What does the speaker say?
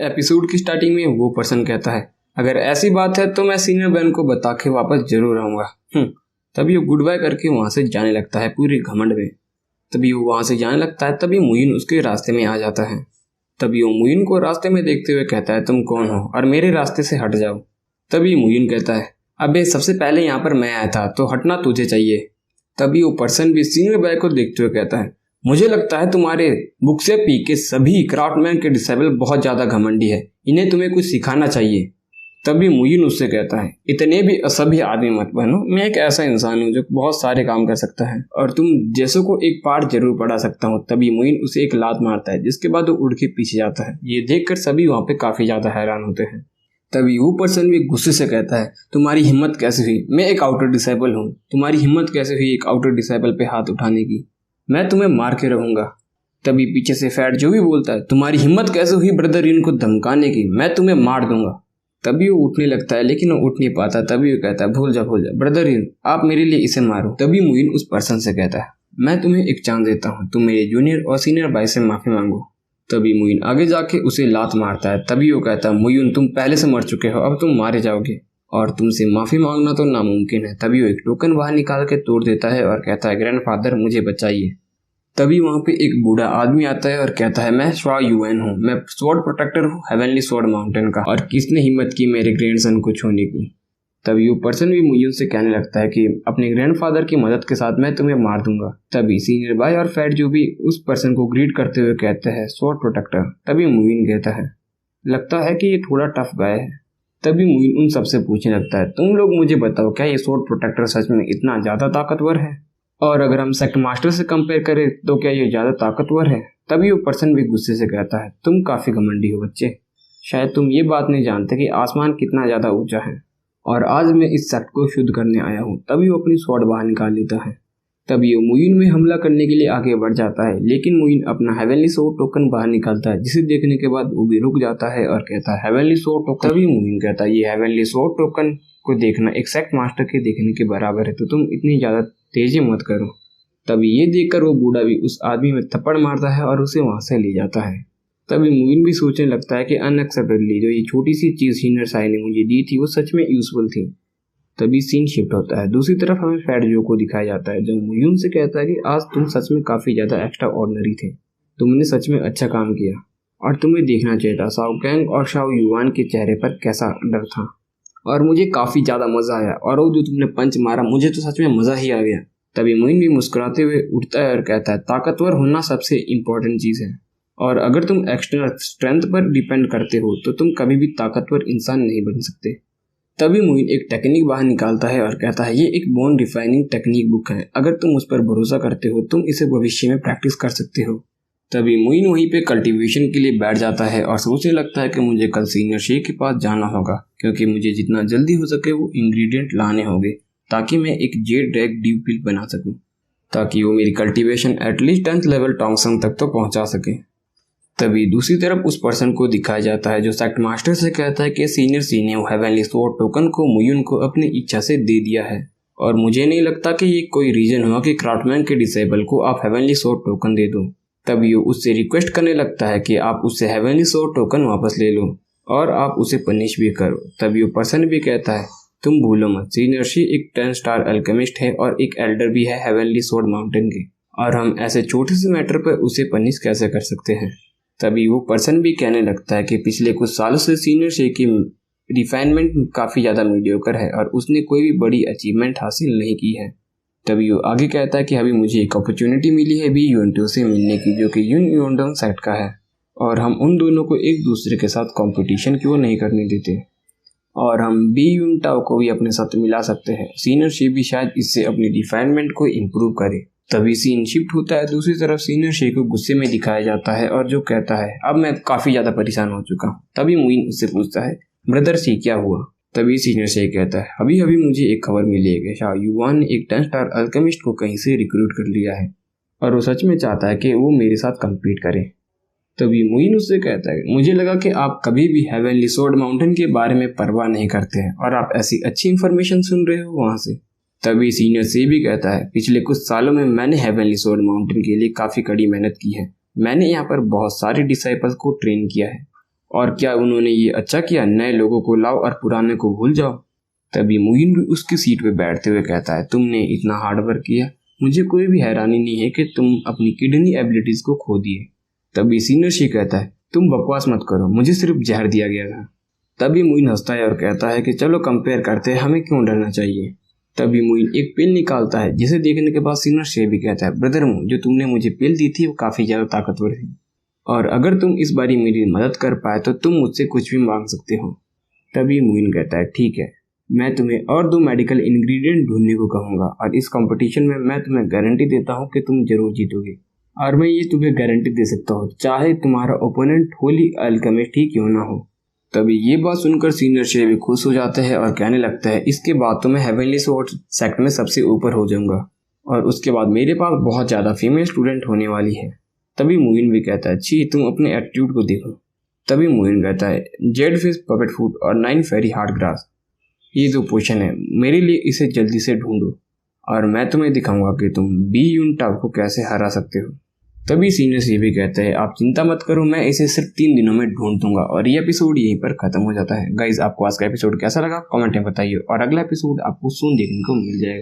Episode की starting में वो पर्सन कहता है, अगर ऐसी बात है तो मैं सीनियर बैन को बता के वापस जरूर आऊँगा। तभी वो गुड बाय करके वहाँ से जाने लगता है पूरे घमंड में। तभी वो वहाँ से जाने लगता है, तभी मुइन उसके रास्ते में आ जाता है। तभी वो मुइन को रास्ते में देखते हुए कहता है, तुम कौन हो और मेरे रास्ते से हट जाओ। तभी मुइन कहता है, अबे सबसे पहले यहाँ पर मैं आया था तो हटना तुझे चाहिए। तभी वो पर्सन भी सीनियर बैग को देखते हुए कहता है, मुझे लगता है तुम्हारे बुक से पी के सभी क्राफ्टमैन के डिसेबल बहुत ज़्यादा घमंडी है, इन्हें तुम्हें कुछ सिखाना चाहिए। तभी मुइन उससे कहता है, इतने भी असभ्य आदमी मत बनो, मैं एक ऐसा इंसान हूँ जो बहुत सारे काम कर सकता है और तुम जैसों को एक पाठ जरूर पढ़ा सकता हूँ। तभी मुइन उसे एक लात मारता है, जिसके बाद वो उड़ के पीछे जाता है। ये देखकर सभी वहाँ पे काफी ज्यादा हैरान होते हैं। तभी वो पर्सन भी गुस्से से कहता है, तुम्हारी हिम्मत कैसे हुई, मैं एक आउटर डिसेबल हूँ, तुम्हारी हिम्मत कैसे हुई एक आउटर डिसेबल पे हाथ उठाने की, मैं तुम्हें मार के रहूंगा। तभी पीछे से फैट जो भी बोलता है, तुम्हारी हिम्मत कैसे हुई ब्रदर इन को धमकाने की, मैं तुम्हें मार दूंगा। तभी वो उठने लगता है लेकिन वो उठ नहीं पाता। तभी वो कहता है, भूल जा ब्रदर इन, आप मेरे लिए इसे मारो। तभी मुइन उस पर्सन से कहता है, मैं तुम्हें एक चांस देता हूँ, तुम मेरे जूनियर और सीनियर भाई से माफी मांगो। तभी मुइन आगे जाके उसे लात मारता है। तभी वो कहता है, मुइन तुम पहले से मर चुके हो, अब तुम मारे जाओगे और तुमसे माफी मांगना तो नामुमकिन है। तभी वो एक टोकन बाहर निकाल के तोड़ देता है और कहता है, ग्रैंडफादर मुझे बचाइए। तभी वहाँ पे एक बूढ़ा आदमी आता है और कहता है, मैं श्वा युएन हूँ, मैं स्वॉर्ड प्रोटेक्टर हूँ हेवनली स्वॉर्ड माउंटेन का, और किसने हिम्मत की मेरे ग्रैंडसन को छूने की। तभी वो पर्सन भी मुइन से कहने लगता है कि अपने ग्रैंडफादर की मदद के साथ मैं तुम्हें मार दूंगा। तभी सीनियर भाई और फैट जो भी उस पर्सन को ग्रीट करते हुए कहते हैं, स्वॉर्ड प्रोटेक्टर। तभी मुइन कहता है, लगता है कि ये थोड़ा टफ गाय है। तभी मुइन उन सबसे पूछने लगता है, तुम लोग मुझे बताओ, क्या ये स्वॉर्ड प्रोटेक्टर सच में इतना ज्यादा ताकतवर है, और अगर हम सेक्ट मास्टर से कंपेयर करें तो क्या ये ज्यादा ताकतवर है। तभी वो पर्सन भी गुस्से से कहता है, तुम काफी घमंडी हो बच्चे, शायद तुम ये बात नहीं जानते कि आसमान कितना ज्यादा ऊंचा है और आज मैं इस सेक्ट को शुद्ध करने आया हूँ। तभी वो अपनी स्वॉर्ड बाहर निकाल लेता है। तभी वो मुइन में हमला करने के लिए आगे बढ़ जाता है, लेकिन मुइन अपना हेवनली स्वॉर्ड टोकन बाहर निकालता है, जिसे देखने के बाद वो भी रुक जाता है और कहता है, हेवनली स्वॉर्ड टोकन। तभी मुइन कहता है, ये हेवनली स्वॉर्ड टोकन को देखना एक सेक्ट मास्टर के देखने के बराबर है, तो तुम इतनी ज्यादा तेजी मत करो। तभी ये देखकर वो बूढ़ा भी उस आदमी में थप्पड़ मारता है और उसे वहां से ले जाता है। तभी मुइन भी सोचने लगता है कि अनएक्सेप्टेबली जो ये छोटी सी चीज सीनियर साई ने मुझे दी थी वो सच में यूजफुल थी। तभी सीन शिफ्ट होता है, दूसरी तरफ हमें फैट जो को दिखाया जाता है, जो मुइन से कहता है कि आज तुम सच में काफी ज्यादा एक्स्ट्रा ऑर्डिनरी थे, तुमने सच में अच्छा काम किया और तुम्हें देखना चाहिए था शाओ कैंग और शाओ युआन के चेहरे पर कैसा डर था, और मुझे काफी ज्यादा मजा आया, और वो जो तुमने पंच मारा मुझे तो सच में मजा ही आ गया। तभी मुइन भी मुस्कुराते हुए उठता है और कहता है, ताकतवर होना सबसे इम्पोर्टेंट चीज है, और अगर तुम एक्सटर्नल स्ट्रेंथ पर डिपेंड करते हो तो तुम कभी भी ताकतवर इंसान नहीं बन सकते। तभी मुइन एक टेक्निक बाहर निकालता है और कहता है, ये एक बोन डिफाइनिंग टेक्निक बुक है, अगर तुम उस पर भरोसा करते हो तुम इसे भविष्य में प्रैक्टिस कर सकते हो। तभी मुइन वहीं पे कल्टीवेशन के लिए बैठ जाता है और सोचने लगता है कि मुझे कल सीनियर शेख के पास जाना होगा, क्योंकि मुझे जितना जल्दी हो सके वो इंग्रेडिएंट लाने होंगे ताकि मैं एक जेड ड्रैग ड्यू पिल बना सकूं, ताकि वो मेरी कल्टीवेशन एटलीस्ट 10th लेवल टोंगसन तक तो पहुंचा सके। तभी दूसरी तरफ उस पर्सन को दिखाया जाता है जो सेक्ट मास्टर से कहता है कि सीनियर सी ने हेवनली स्वॉर्ड टोकन को मुइन को अपनी इच्छा से दे दिया है, और मुझे नहीं लगता कि ये कोई रीजन हुआ कि क्राफ्टमैन के डिसेबल को आप हेवनली स्वॉर्ड टोकन दे दो। तभी वो उससे रिक्वेस्ट करने लगता है कि आप उससे हेवनली स्वॉर्ड टोकन वापस ले लो और आप उसे पनिश भी करो। तभी वो पर्सन भी कहता है, तुम भूलो मत, सीनियर शी एक 10 स्टार अल्केमिस्ट है और एक एल्डर भी है हेवनली स्वॉर्ड माउंटेन के, और हम ऐसे छोटे से मैटर पर उसे पनिश कैसे कर सकते हैं। तभी वो पर्सन भी कहने लगता है कि पिछले कुछ सालों से सीनियर शी की रिफाइनमेंट काफ़ी ज़्यादा मीडियोकर है और उसने कोई भी बड़ी अचीवमेंट हासिल नहीं की है। तभी वो आगे कहता है कि अभी मुझे एक अपॉर्चुनिटी मिली है बी यूएनटो से मिलने की, जो कि यून यूएनटो सेक्ट का है, और हम उन दोनों को एक दूसरे के साथ कंपटीशन क्यों नहीं करने देते, और हम बी यूनटाओ को भी अपने साथ मिला सकते हैं। सीनियर शी भी शायद इससे अपनी रिफाइनमेंट को इम्प्रूव करे। तभी सीन शिफ्ट होता है, दूसरी तरफ सीनियर शी को गुस्से में दिखाया जाता है और जो कहता है, अब मैं काफ़ी ज़्यादा परेशान हो चुका हूँ। तभी मुइन उससे पूछता है, ब्रदर शी क्या हुआ। तभी सीनियर शी कहता है, अभी अभी मुझे एक खबर मिली है कि शाह युआन ने एक 10 स्टार अल्केमिस्ट को कहीं से रिक्रूट कर लिया है और वो सच में चाहता है कि वो मेरे साथ कम्पीट करे। तभी मुइन उससे कहता है, मुझे लगा कि आप कभी भी हेवनली स्वॉर्ड माउंटेन के बारे में परवाह नहीं करते हैं और आप ऐसी अच्छी इन्फॉर्मेशन सुन रहे हो वहाँ से। तभी सीनियर सी भी कहता है, पिछले कुछ सालों में मैंने हेवनली स्वॉर्ड माउंटेन के लिए काफ़ी कड़ी मेहनत की है, मैंने यहाँ पर बहुत सारे डिसाइपल्स को ट्रेन किया है और क्या उन्होंने ये अच्छा किया, नए लोगों को लाओ और पुराने को भूल जाओ। तभी मुइन भी उसकी सीट पे बैठते हुए कहता है, तुमने इतना हार्ड वर्क किया, मुझे कोई भी हैरानी नहीं है कि तुम अपनी किडनी एबिलिटीज को खो दिए। तभी सीनियर शी कहता है, तुम बकवास मत करो, मुझे सिर्फ जहर दिया गया था। तभी मुइन हंसता है और कहता है कि चलो कंपेयर करते हैं, हमें क्यों डरना चाहिए। तभी मुइन एक पिल निकालता है, जिसे देखने के बाद सीनियर शे भी कहता है, ब्रदर मू, जो तुमने मुझे पिल दी थी वो काफी ज्यादा ताकतवर थी, और अगर तुम इस बारी मेरी मदद कर पाए तो तुम मुझसे कुछ भी मांग सकते हो। तभी मुइन कहता है, ठीक है, मैं तुम्हें और 2 मेडिकल इंग्रेडिएंट ढूंढने को कहूंगा, और इस कंपटीशन में मैं तुम्हें गारंटी देता हूँ कि तुम जरूर जीतोगे। और मैं ये तुम्हें गारंटी दे सकता हूँ, चाहे तुम्हारा ओपोनेंट होली अल्केमिस्ट ही क्यों ना हो। तभी ये बात सुनकर सीनियर शे भी खुश हो जाता है और कहने लगता है, इसके बाद तो मैं हेवनली स्वॉर्ड सेक्ट में सबसे ऊपर हो जाऊंगा, और उसके बाद मेरे पास बहुत ज़्यादा फीमेल स्टूडेंट होने वाली है। तभी मुइन भी कहता है, छी, तुम अपने एटीट्यूड को देखो। तभी मुइन कहता है, जेड फिश पपेट फूड और 9 फेरी हार्ड ग्रास, ये जो पोशन है मेरे लिए, इसे जल्दी से ढूंढो और मैं तुम्हें दिखाऊंगा कि तुम बी यूनटाव को कैसे हरा सकते हो। तभी सीनियर सी भी कहते हैं, आप चिंता मत करो, मैं इसे सिर्फ 3 दिनों में ढूंढ दूंगा। और ये एपिसोड यहीं पर खत्म हो जाता है। गाइज, आपको आज का एपिसोड कैसा लगा कमेंट में बताइए, और अगला एपिसोड आपको सून देखने को मिल जाएगा।